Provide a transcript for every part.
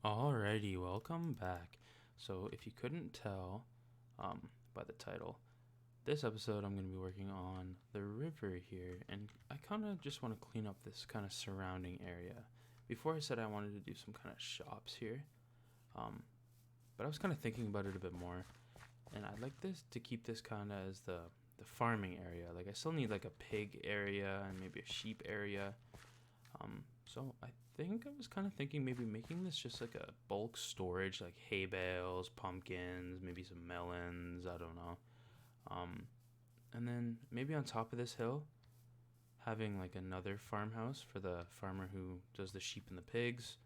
Alrighty, welcome back. So, if you couldn't tell by the title, this episode I'm going to be working on the river here, and I kind of just want to clean up this kind of surrounding area. Before I said I wanted to do some kind of shops here, but I was kind of thinking about it a bit more, and I'd like this to keep this kind of as the farming area. Like, I still need like a pig area and maybe a sheep area. So I think I was kind of thinking maybe making this just like a bulk storage, like hay bales, pumpkins, maybe some melons. I don't know. Um, and then maybe on top of this hill, having like another farmhouse for the farmer who does the sheep and the pigs.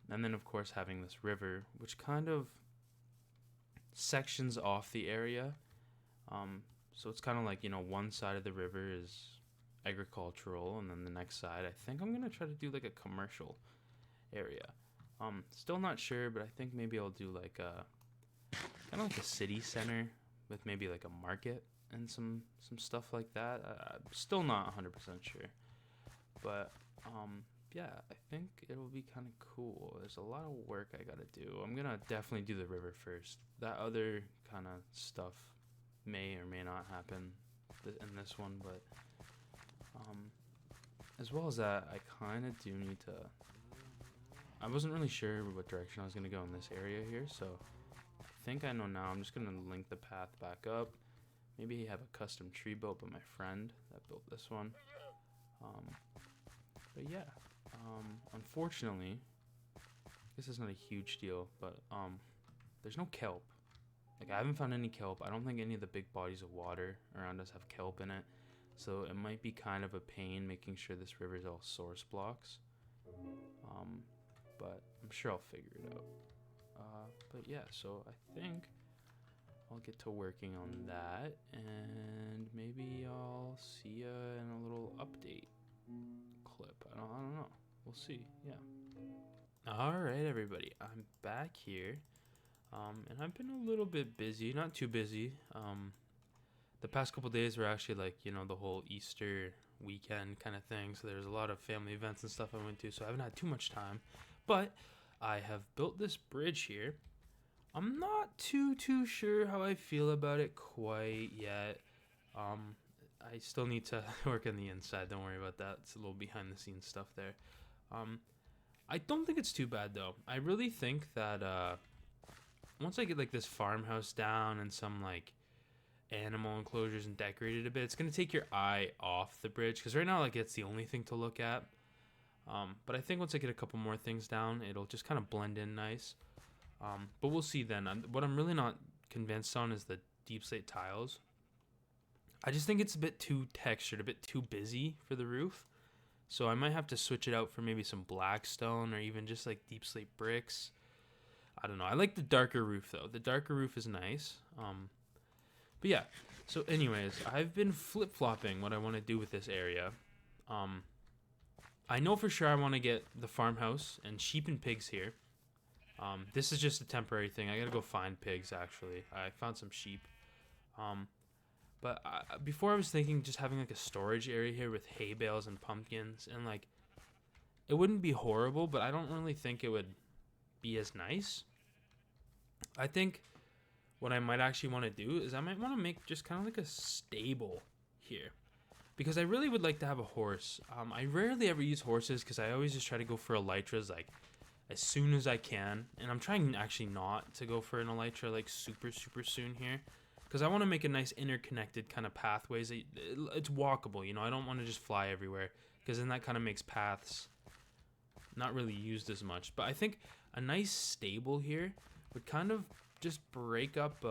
And then, of course, having this river, which kind of sections off the area. So it's kind of like, one side of the river is agricultural, and then the next side, I think I'm going to try to do like a commercial area. Still not sure, but I think maybe I'll do like a kind of like a city center with maybe like a market and some stuff like that. I'm still not 100% sure, but yeah, I think it'll be kind of cool. There's a lot of work I gotta do. I'm gonna definitely do the river first. That other kind of stuff may or may not happen in this one, but um, as well as that, I kind of do need to. I wasn't really sure what direction I was gonna go in this area here, so I think I know now. I'm just gonna link the path back up. Maybe have a custom tree built by my friend that built this one. Um, but yeah, unfortunately, this is not a huge deal, but there's no kelp. Like, I haven't found any kelp. I don't think any of the big bodies of water around us have kelp in it. So it might be kind of a pain making sure this river is all source blocks. Um, but I'm sure I'll figure it out. But yeah, so I think I'll get to working on that, and maybe I'll see ya in a little update clip. I don't know. We'll see. Yeah. All right, everybody. I'm back here. And I've been a little bit busy, not too busy. The past couple days were actually like, the whole Easter weekend kind of thing. So there's a lot of family events and stuff I went to. So I haven't had too much time. But I have built this bridge here. I'm not too sure how I feel about it quite yet. Um, I still need to work on the inside. Don't worry about that. It's a little behind the scenes stuff there. Um, I don't think it's too bad though. I really think that once I get like this farmhouse down and some like animal enclosures and decorated a bit, it's gonna take your eye off the bridge because right now like it's the only thing to look at. But I think once I get a couple more things down, it'll just kind of blend in nice. But we'll see then. What I'm really not convinced on is the deep slate tiles. I just think it's a bit too textured, a bit too busy for the roof. So I might have to switch it out for maybe some black stone or even just like deep slate bricks. I don't know. I like the darker roof though. The darker roof is nice. But yeah. So anyways, I've been flip flopping what I want to do with this area. Um, I know for sure I want to get the farmhouse and sheep and pigs here. This is just a temporary thing. I gotta go find pigs. Actually, I found some sheep. Um, but before I was thinking just having like a storage area here with hay bales and pumpkins, and like it wouldn't be horrible, but I don't really think it would be as nice. I think what I might actually want to do is I might want to make just kind of like a stable here because I really would like to have a horse. I rarely ever use horses because I always just try to go for elytras like as soon as I can, and I'm trying actually not to go for an elytra like super soon here because I want to make a nice interconnected kind of pathways. It's walkable, I don't want to just fly everywhere because then that kind of makes paths not really used as much. But I think a nice stable here would kind of just break up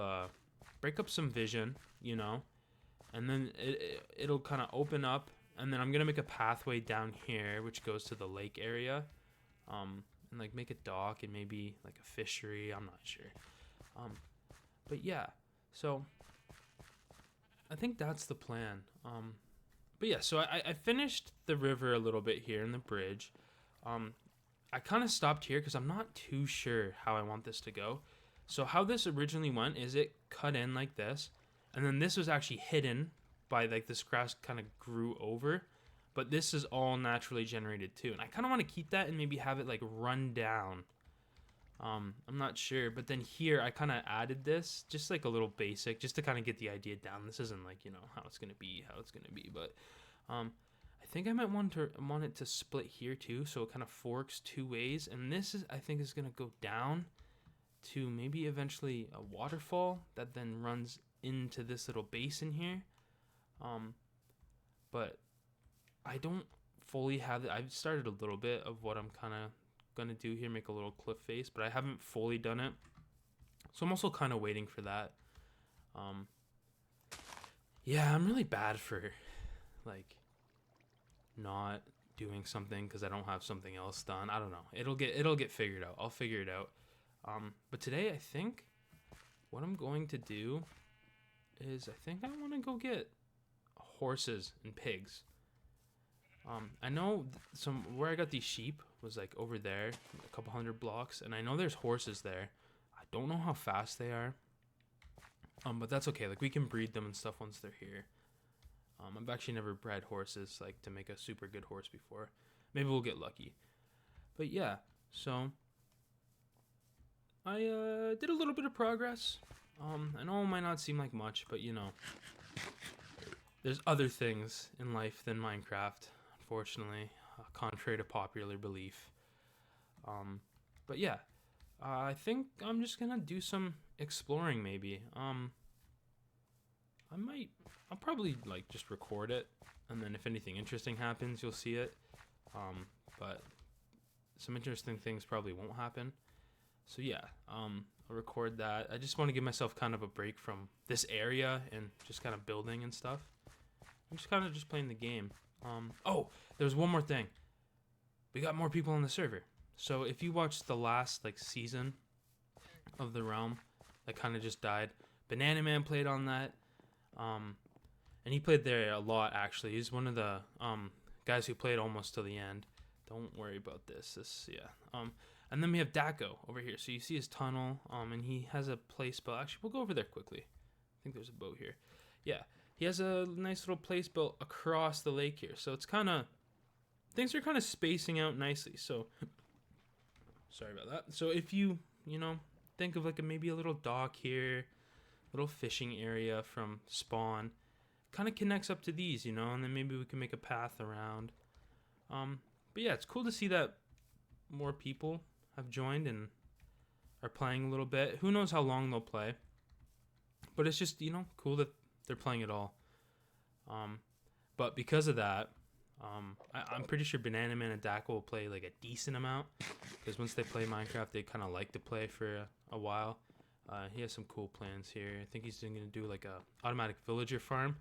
some vision, and then it'll kind of open up, and then I'm gonna make a pathway down here which goes to the lake area, and like make a dock and maybe like a fishery. I'm not sure, but yeah. So I think that's the plan. But yeah, so I finished the river a little bit here in the bridge. Um, I kind of stopped here because I'm not too sure how I want this to go. So how this originally went is it cut in like this, and then this was actually hidden by like this grass kind of grew over, but this is all naturally generated too. And I kind of want to keep that and maybe have it like run down I'm not sure, but then here I kind of added this, just like a little basic, just to kind of get the idea down. This isn't like, you know, how it's gonna be, but I think I might want it to split here too, so it kind of forks two ways, and this is, I think, is gonna go down to maybe eventually a waterfall that then runs into this little basin here. But I don't fully have it. I've started a little bit of what I'm kind of gonna do here, make a little cliff face, but I haven't fully done it, so I'm also kind of waiting for that. Yeah, I'm really bad for like not doing something because I don't have something else done. I don't know. It'll get figured out. I'll figure it out. But today I think what I'm going to do is I think I want to go get horses and pigs. I know some where I got these sheep was like over there, a couple hundred blocks, and I know there's horses there. I don't know how fast they are. But that's okay. Like we can breed them and stuff once they're here. I've actually never bred horses like to make a super good horse before. Maybe we'll get lucky. But yeah, so I did a little bit of progress. I know it might not seem like much, but you know, there's other things in life than Minecraft, unfortunately, contrary to popular belief. But yeah, I think I'm just gonna do some exploring maybe. I'll probably like just record it, and then if anything interesting happens, you'll see it. But some interesting things probably won't happen. So yeah, I'll record that. I just want to give myself kind of a break from this area and just kind of building and stuff. I'm just kind of just playing the game. Oh, there's one more thing. We got more people on the server. So if you watched the last like season of The Realm that kind of just died, Banana Man played on that. And he played there a lot actually. He's one of the guys who played almost till the end. Don't worry about this. And then we have Daco over here. So you see his tunnel, and he has a place built. Actually, we'll go over there quickly. I think there's a boat here. Yeah, he has a nice little place built across the lake here. So it's kind of, things are kind of spacing out nicely. So, sorry about that. So if you think of like maybe a little dock here, little fishing area from spawn, kind of connects up to these, and then maybe we can make a path around. But yeah, it's cool to see that more people have joined and are playing a little bit. Who knows how long they'll play, but it's just cool that they're playing it all. But because of that, I'm pretty sure Banana Man and Daco will play like a decent amount, because once they play Minecraft, they kind of like to play for a while. He has some cool plans here. I think he's going to do like a automatic villager farm.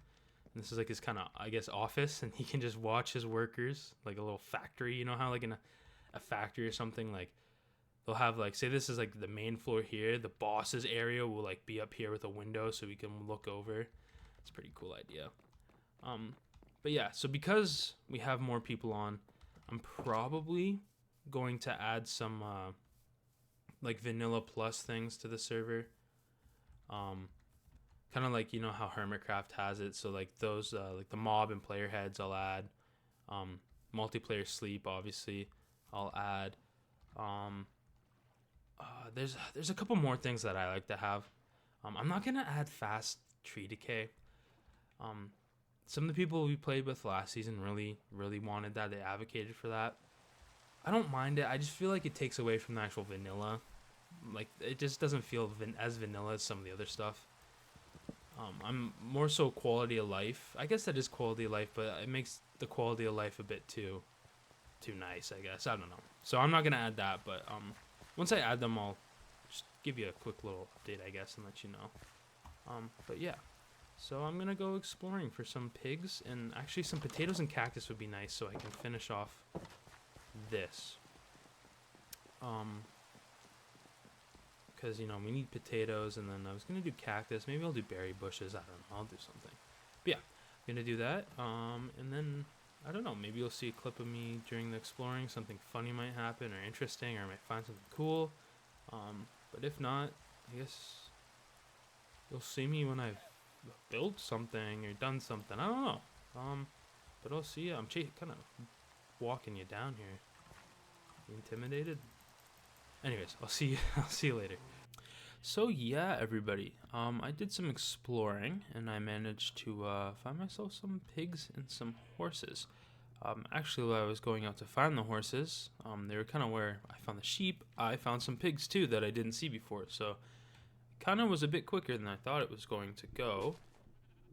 And this is like his kind of, I guess, office, and he can just watch his workers, like a little factory. You know how like in a factory or something, like they'll have like, say this is like the main floor here, the boss's area will like be up here with a window so we can look over. It's a pretty cool idea. But yeah, so because we have more people on, I'm probably going to add some like vanilla plus things to the server. Kind of like how Hermitcraft has it. So like those like the mob and player heads I'll add. Multiplayer sleep obviously I'll add. There's a couple more things that I like to have. I'm not gonna add fast tree decay. Some of the people we played with last season really wanted that. They advocated for that. I don't mind it. I just feel like it takes away from the actual vanilla. Like it just doesn't feel as vanilla as some of the other stuff. I'm more so quality of life. I guess that is quality of life, but it makes the quality of life a bit too nice, I guess. I don't know. So I'm not gonna add that, but once I add them, I'll just give you a quick little update, I guess, and let you know. But yeah, so I'm gonna go exploring for some pigs, and actually some potatoes and cactus would be nice, so I can finish off this. Because we need potatoes, and then I was gonna do cactus. Maybe I'll do berry bushes. I don't know. I'll do something. But yeah, I'm gonna do that. And then I don't know. Maybe you'll see a clip of me during the exploring. Something funny might happen, or interesting, or I might find something cool. But if not, I guess you'll see me when I've built something or done something. I don't know. But I'll see you. I'm kind of walking you down here. You intimidated? Anyways, I'll see you. I'll see you later. So yeah, everybody. I did some exploring, and I managed to find myself some pigs and some horses. Actually, while I was going out to find the horses, they were kind of where I found the sheep. I found some pigs too that I didn't see before, so kind of was a bit quicker than I thought it was going to go.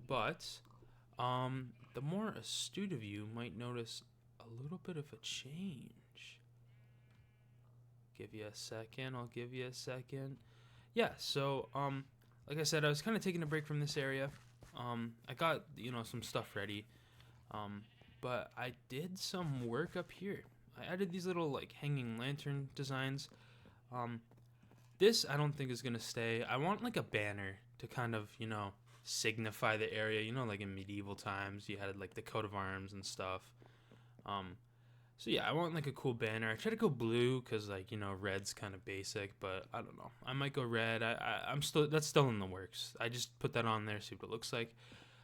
But the more astute of you might notice a little bit of a change. Give you a second. I'll give you a second. Yeah. So like I said, I was kind of taking a break from this area. I got some stuff ready. But I did some work up here. I added these little like hanging lantern designs. Um, this I don't think is gonna stay. I want like a banner to kind of signify the area. Like in medieval times, you had like the coat of arms and stuff. Um, so yeah, I want like a cool banner. I try to go blue because like red's kind of basic, but I don't know. I might go red. I'm still that's still in the works. I just put that on there, see what it looks like.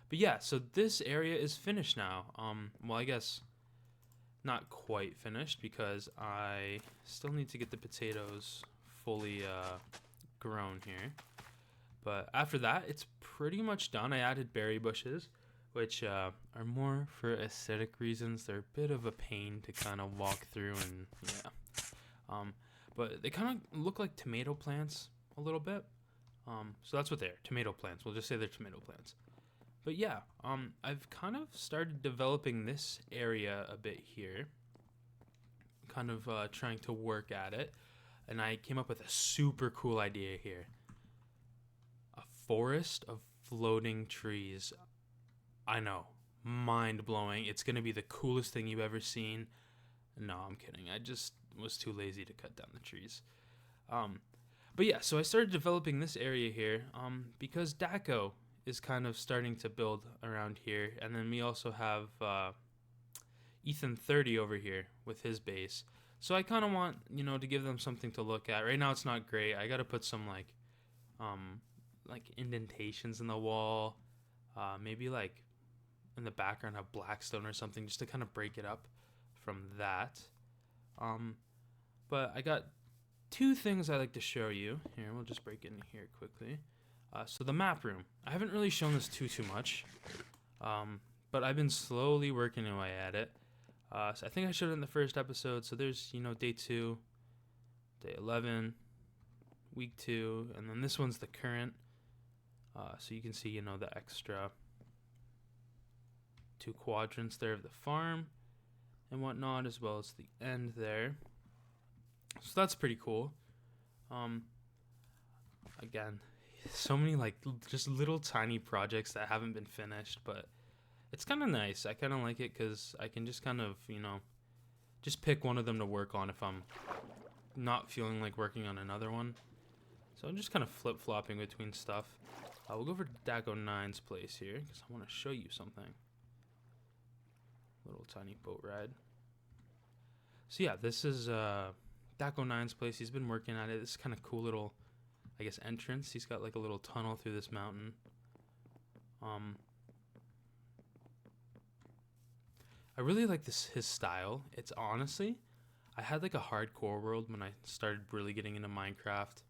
But yeah, so this area is finished now. Well, I guess not quite finished because I still need to get the potatoes fully grown here. But after that, it's pretty much done. I added berry bushes, which are more for aesthetic reasons. They're a bit of a pain to kind of walk through, and yeah. But they kind of look like tomato plants a little bit. So that's what they are, tomato plants. We'll just say they're tomato plants. But yeah, I've kind of started developing this area a bit here, kind of trying to work at it, and I came up with a super cool idea here. A forest of floating trees. I know, mind-blowing. It's going to be the coolest thing you've ever seen. No, I'm kidding. I just was too lazy to cut down the trees. But yeah, so I started developing this area here because Daco is kind of starting to build around here, and then we also have Ethan 30 over here with his base. So I kind of want to give them something to look at. Right now it's not great. I got to put some like indentations in the wall, maybe like in the background have Blackstone or something just to kind of break it up from that. But I got two things I like to show you here. We'll just break in here quickly. So the map room. I haven't really shown this too much, but I've been slowly working away at it. So I think I showed it in the first episode. So there's day 2, day 11, week 2, and then this one's the current. So you can see the extra 2 quadrants there of the farm and whatnot, as well as the end there. So that's pretty cool. Again, so many like just little tiny projects that haven't been finished, but it's kind of nice. I kind of like it because I can just kind of just pick one of them to work on if I'm not feeling like working on another one. So I'm just kind of flip-flopping between stuff. We'll go over to Daco 9's place here because I want to show you something. Little tiny boat ride. So yeah, this is Daco 9's place. He's been working at it. This kind of cool little, I guess, entrance. He's got like a little tunnel through this mountain. I really like his style. It's honestly, I had like a hardcore world when I started really getting into Minecraft.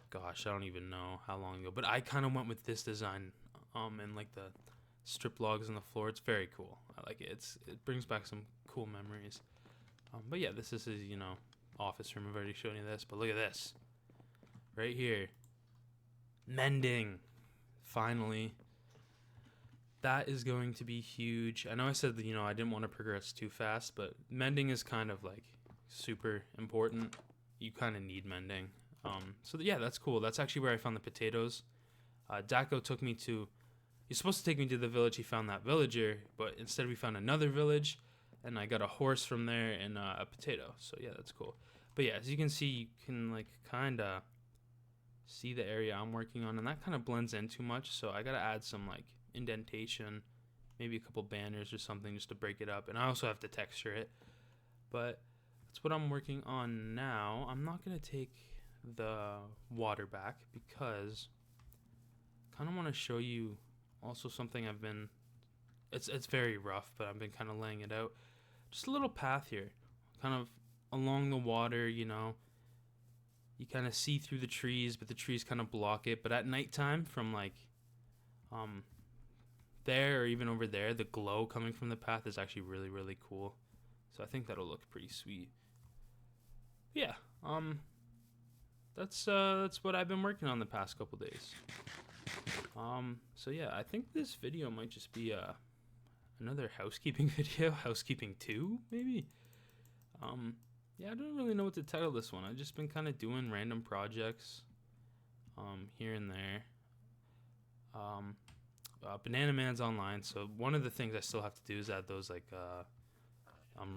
Gosh, I don't even know how long ago, but I kind of went with this design, and like the strip logs on the floor. It's very cool. I like it. It brings back some cool memories. But yeah, this is his office room. I've already shown you this, but look at this. Right here. Mending. Finally. That is going to be huge. I know I said that, I didn't want to progress too fast, but mending is kind of like super important. You kind of need mending. So yeah, that's cool. That's actually where I found the potatoes. Daco took me to, he's supposed to take me to the village. He found that villager, but instead we found another village, and I got a horse from there and a potato. So yeah, that's cool. But yeah, as you can see, you can like kind of see the area I'm working on, and that kind of blends in too much. So I got to add some like indentation, maybe a couple banners or something just to break it up. And I also have to texture it. But that's what I'm working on now. I'm not going to take the water back because I kind of want to show you also something I've been, it's very rough, but I've been kind of laying it out. Just a little path here, kind of along the water, you kind of see through the trees, but the trees kind of block it. But at nighttime, from like there or even over there, the glow coming from the path is actually really, really cool. So I think that'll look pretty sweet. Yeah, that's what I've been working on the past couple days. So yeah, I think this video might just be another housekeeping video, housekeeping 2 maybe. Yeah, I don't really know what to title this one. I've just been kind of doing random projects here and there. Banana Man's online, so one of the things I still have to do is add those like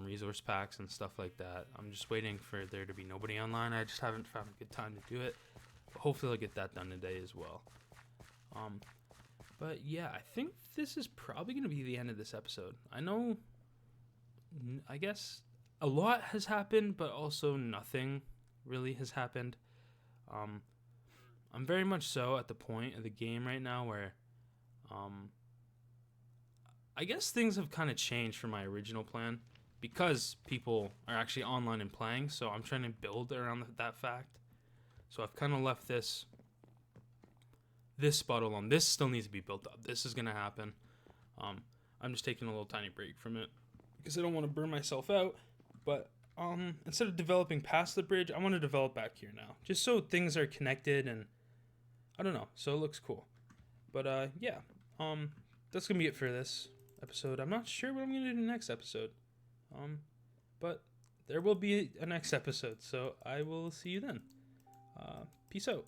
resource packs and stuff like that. I'm just waiting for there to be nobody online. I just haven't found a good time to do it. But hopefully I'll get that done today as well. But yeah, I think this is probably going to be the end of this episode. I know, I guess a lot has happened, but also nothing really has happened. I'm very much so at the point of the game right now where I guess things have kind of changed from my original plan because people are actually online and playing, so I'm trying to build around that fact. So I've kind of left this spot alone. This still needs to be built up. This is going to happen. I'm just taking a little tiny break from it because I don't want to burn myself out. But instead of developing past the bridge, I want to develop back here now, just so things are connected and I don't know, so it looks cool. But yeah, that's gonna be it for this episode. I'm not sure what I'm gonna do in the next episode, but there will be a next episode, so I will see you then. Peace out.